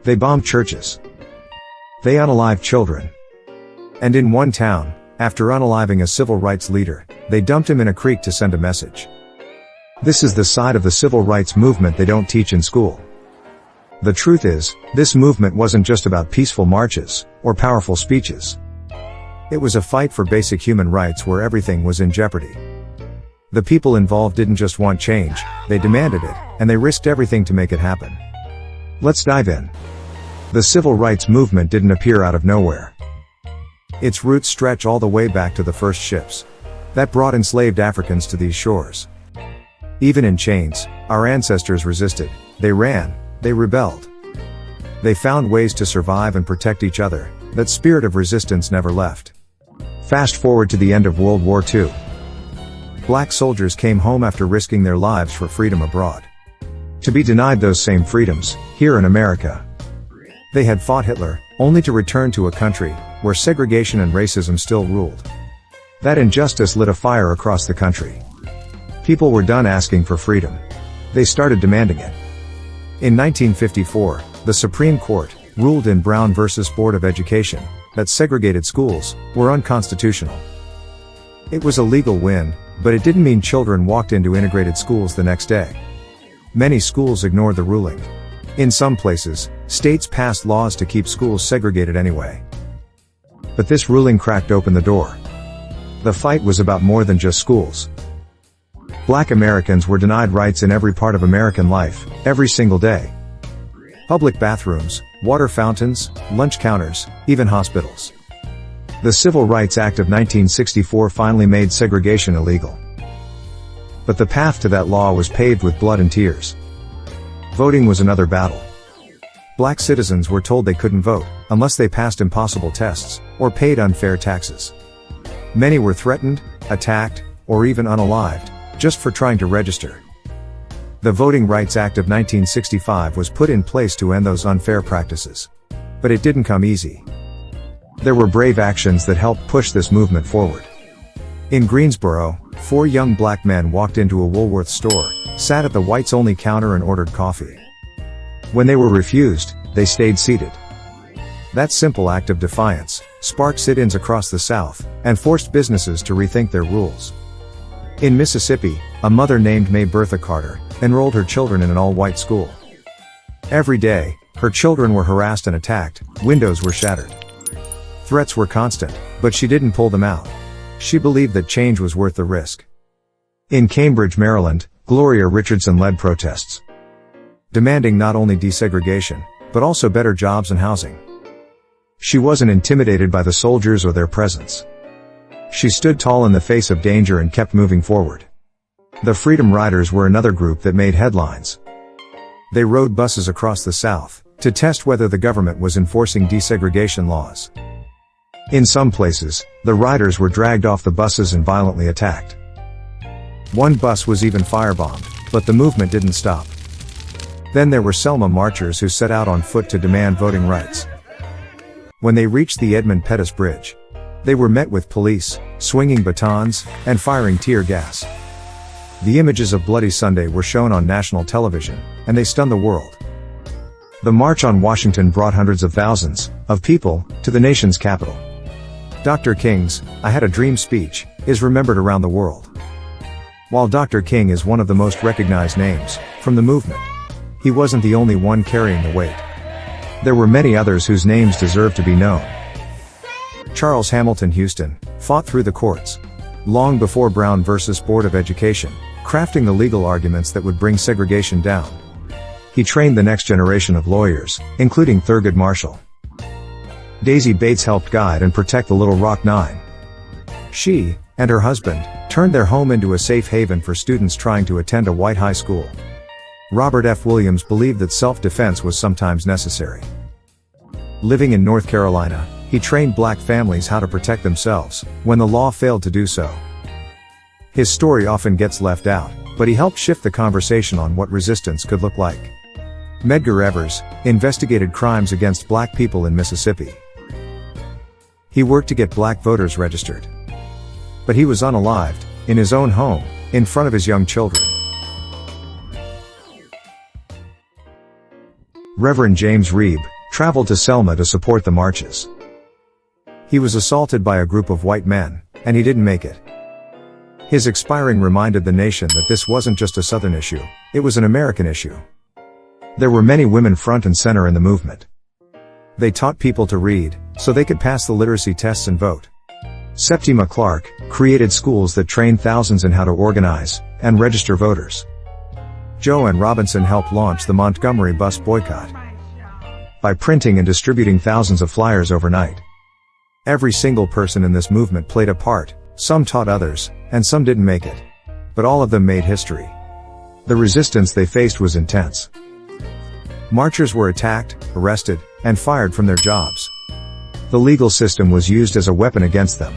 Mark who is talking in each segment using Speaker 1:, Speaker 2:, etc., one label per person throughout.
Speaker 1: They bombed churches. They unalived children. And in one town, after unaliving a civil rights leader, they dumped him in a creek to send a message. This is the side of the civil rights movement they don't teach in school. The truth is, this movement wasn't just about peaceful marches, or powerful speeches. It was a fight for basic human rights where everything was in jeopardy. The people involved didn't just want change, they demanded it, and they risked everything to make it happen. Let's dive in. The civil rights movement didn't appear out of nowhere. Its roots stretch all the way back to the first ships that brought enslaved Africans to these shores. Even in chains, our ancestors resisted, they ran, they rebelled. They found ways to survive and protect each other. That spirit of resistance never left. Fast forward to the end of World War II. Black soldiers came home after risking their lives for freedom abroad. To be denied those same freedoms, here in America. They had fought Hitler, only to return to a country where segregation and racism still ruled. That injustice lit a fire across the country. People were done asking for freedom. They started demanding it. In 1954, the Supreme Court ruled in Brown versus Board of Education that segregated schools were unconstitutional. It was a legal win, but it didn't mean children walked into integrated schools the next day. Many schools ignored the ruling. In some places, states passed laws to keep schools segregated anyway. But this ruling cracked open the door. The fight was about more than just schools. Black Americans were denied rights in every part of American life, every single day. Public bathrooms, water fountains, lunch counters, even hospitals. The Civil Rights Act of 1964 finally made segregation illegal. But the path to that law was paved with blood and tears. Voting was another battle. Black citizens were told they couldn't vote unless they passed impossible tests or paid unfair taxes. Many were threatened, attacked, or even unalived just for trying to register. The Voting Rights Act of 1965 was put in place to end those unfair practices. But it didn't come easy. There were brave actions that helped push this movement forward. In Greensboro, 4 young black men walked into a Woolworth store, sat at the whites-only counter and ordered coffee. When they were refused, they stayed seated. That simple act of defiance sparked sit-ins across the South and forced businesses to rethink their rules. In Mississippi, a mother named May Bertha Carter enrolled her children in an all-white school. Every day, her children were harassed and attacked, windows were shattered. Threats were constant, but she didn't pull them out. She believed that change was worth the risk. In Cambridge, Maryland, Gloria Richardson led protests, demanding not only desegregation, but also better jobs and housing. She wasn't intimidated by the soldiers or their presence. She stood tall in the face of danger and kept moving forward. The Freedom Riders were another group that made headlines. They rode buses across the South to test whether the government was enforcing desegregation laws. In some places, the riders were dragged off the buses and violently attacked. One bus was even firebombed, but the movement didn't stop. Then there were Selma marchers who set out on foot to demand voting rights. When they reached the Edmund Pettus Bridge, they were met with police, swinging batons, and firing tear gas. The images of Bloody Sunday were shown on national television, and they stunned the world. The March on Washington brought hundreds of thousands of people to the nation's capital. Dr. King's "I Had a Dream" speech is remembered around the world. While Dr. King is one of the most recognized names from the movement, he wasn't the only one carrying the weight. There were many others whose names deserve to be known. Charles Hamilton Houston fought through the courts long before Brown versus Board of Education, crafting the legal arguments that would bring segregation down. He trained the next generation of lawyers, including Thurgood Marshall. Daisy Bates helped guide and protect the Little Rock Nine. She and her husband turned their home into a safe haven for students trying to attend a white high school. Robert F. Williams believed that self-defense was sometimes necessary. Living in North Carolina, he trained black families how to protect themselves when the law failed to do so. His story often gets left out, but he helped shift the conversation on what resistance could look like. Medgar Evers investigated crimes against black people in Mississippi. He worked to get black voters registered. But he was unalived, in his own home, in front of his young children. Reverend James Reeb, traveled to Selma to support the marches. He was assaulted by a group of white men, and he didn't make it. His expiring reminded the nation that this wasn't just a Southern issue, it was an American issue. There were many women front and center in the movement. They taught people to read, so they could pass the literacy tests and vote. Septima Clark created schools that trained thousands in how to organize and register voters. Joanne Robinson helped launch the Montgomery bus boycott by printing and distributing thousands of flyers overnight. Every single person in this movement played a part, some taught others, and some didn't make it. But all of them made history. The resistance they faced was intense. Marchers were attacked, arrested, and fired from their jobs. The legal system was used as a weapon against them.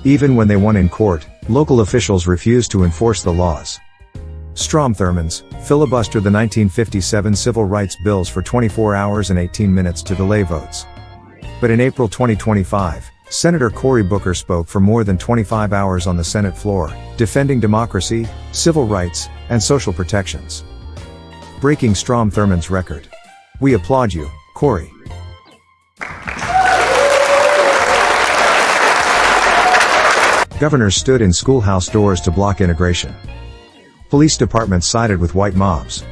Speaker 1: Even when they won in court, local officials refused to enforce the laws. Strom Thurmond filibustered the 1957 civil rights bills for 24 hours and 18 minutes to delay votes. But in April 2025, Senator Cory Booker spoke for more than 25 hours on the Senate floor, defending democracy, civil rights, and social protections. Breaking Strom Thurmond's record. We applaud you, Cory. Governors stood in schoolhouse doors to block integration. Police departments sided with white mobs.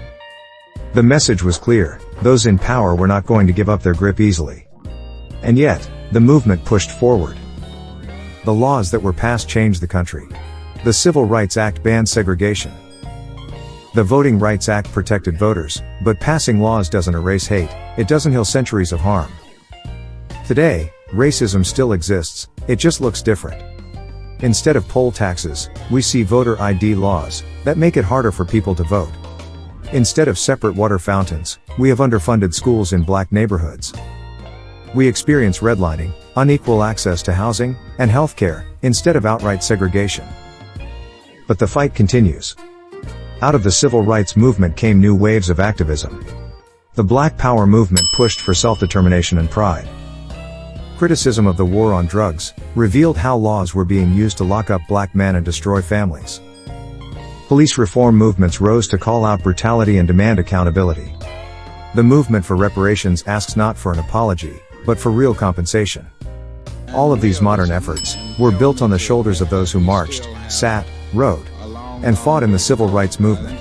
Speaker 1: The message was clear: those in power were not going to give up their grip easily. And yet, the movement pushed forward. The laws that were passed changed the country. The Civil Rights Act banned segregation. The Voting Rights Act protected voters, but passing laws doesn't erase hate, it doesn't heal centuries of harm. Today, racism still exists, it just looks different. Instead of poll taxes, we see voter ID laws that make it harder for people to vote. Instead of separate water fountains, we have underfunded schools in black neighborhoods. We experience redlining, unequal access to housing, and healthcare, instead of outright segregation. But the fight continues. Out of the civil rights movement came new waves of activism. The Black Power movement pushed for self-determination and pride. Criticism of the war on drugs revealed how laws were being used to lock up black men and destroy families. Police reform movements rose to call out brutality and demand accountability. The movement for reparations asks not for an apology, but for real compensation. All of these modern efforts were built on the shoulders of those who marched, sat, rode, and fought in the civil rights movement.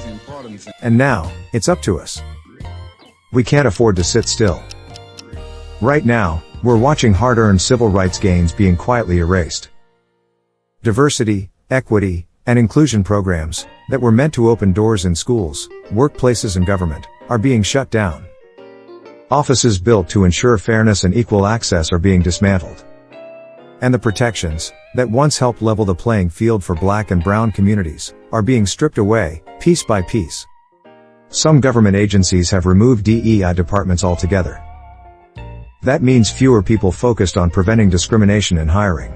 Speaker 1: And now, it's up to us. We can't afford to sit still. Right now, we're watching hard-earned civil rights gains being quietly erased. Diversity, equity, and inclusion programs that were meant to open doors in schools, workplaces and government are being shut down. Offices built to ensure fairness and equal access are being dismantled. And the protections that once helped level the playing field for black and brown communities are being stripped away, piece by piece. Some government agencies have removed DEI departments altogether. That means fewer people focused on preventing discrimination in hiring,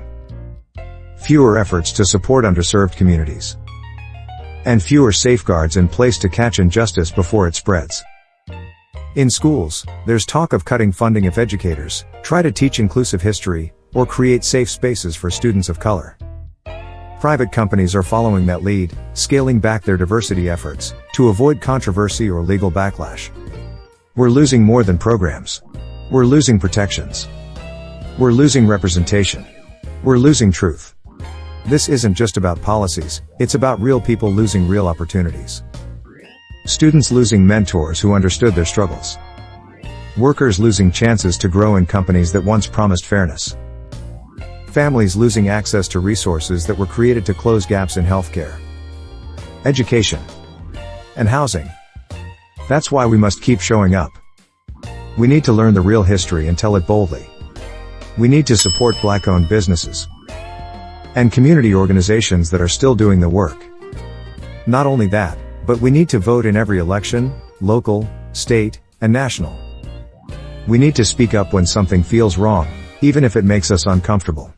Speaker 1: fewer efforts to support underserved communities, and fewer safeguards in place to catch injustice before it spreads. In schools, there's talk of cutting funding if educators try to teach inclusive history or create safe spaces for students of color. Private companies are following that lead, scaling back their diversity efforts to avoid controversy or legal backlash. We're losing more than programs. We're losing protections. We're losing representation. We're losing truth. This isn't just about policies, it's about real people losing real opportunities. Students losing mentors who understood their struggles. Workers losing chances to grow in companies that once promised fairness. Families losing access to resources that were created to close gaps in healthcare, education, and housing. That's why we must keep showing up. We need to learn the real history and tell it boldly. We need to support black-owned businesses and community organizations that are still doing the work. Not only that, but we need to vote in every election, local, state, and national. We need to speak up when something feels wrong, even if it makes us uncomfortable.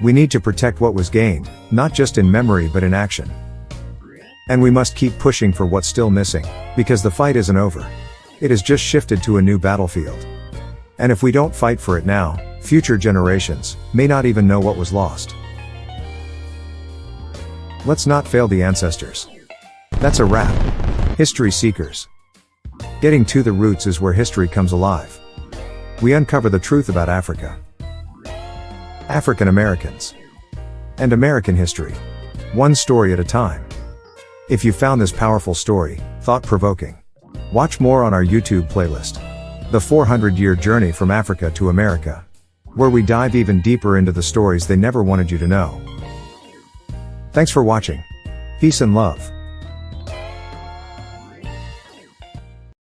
Speaker 1: We need to protect what was gained, not just in memory but in action. And we must keep pushing for what's still missing, because the fight isn't over. It has just shifted to a new battlefield. And if we don't fight for it now, future generations may not even know what was lost. Let's not fail the ancestors. That's a wrap. History seekers. Getting to the roots is where history comes alive. We uncover the truth about Africa, African Americans, and American history, one story at a time. If you found this powerful story thought-provoking, watch more on our YouTube playlist, The 400-Year Journey from Africa to America, where we dive even deeper into the stories they never wanted you to know. Thanks for watching. Peace and love.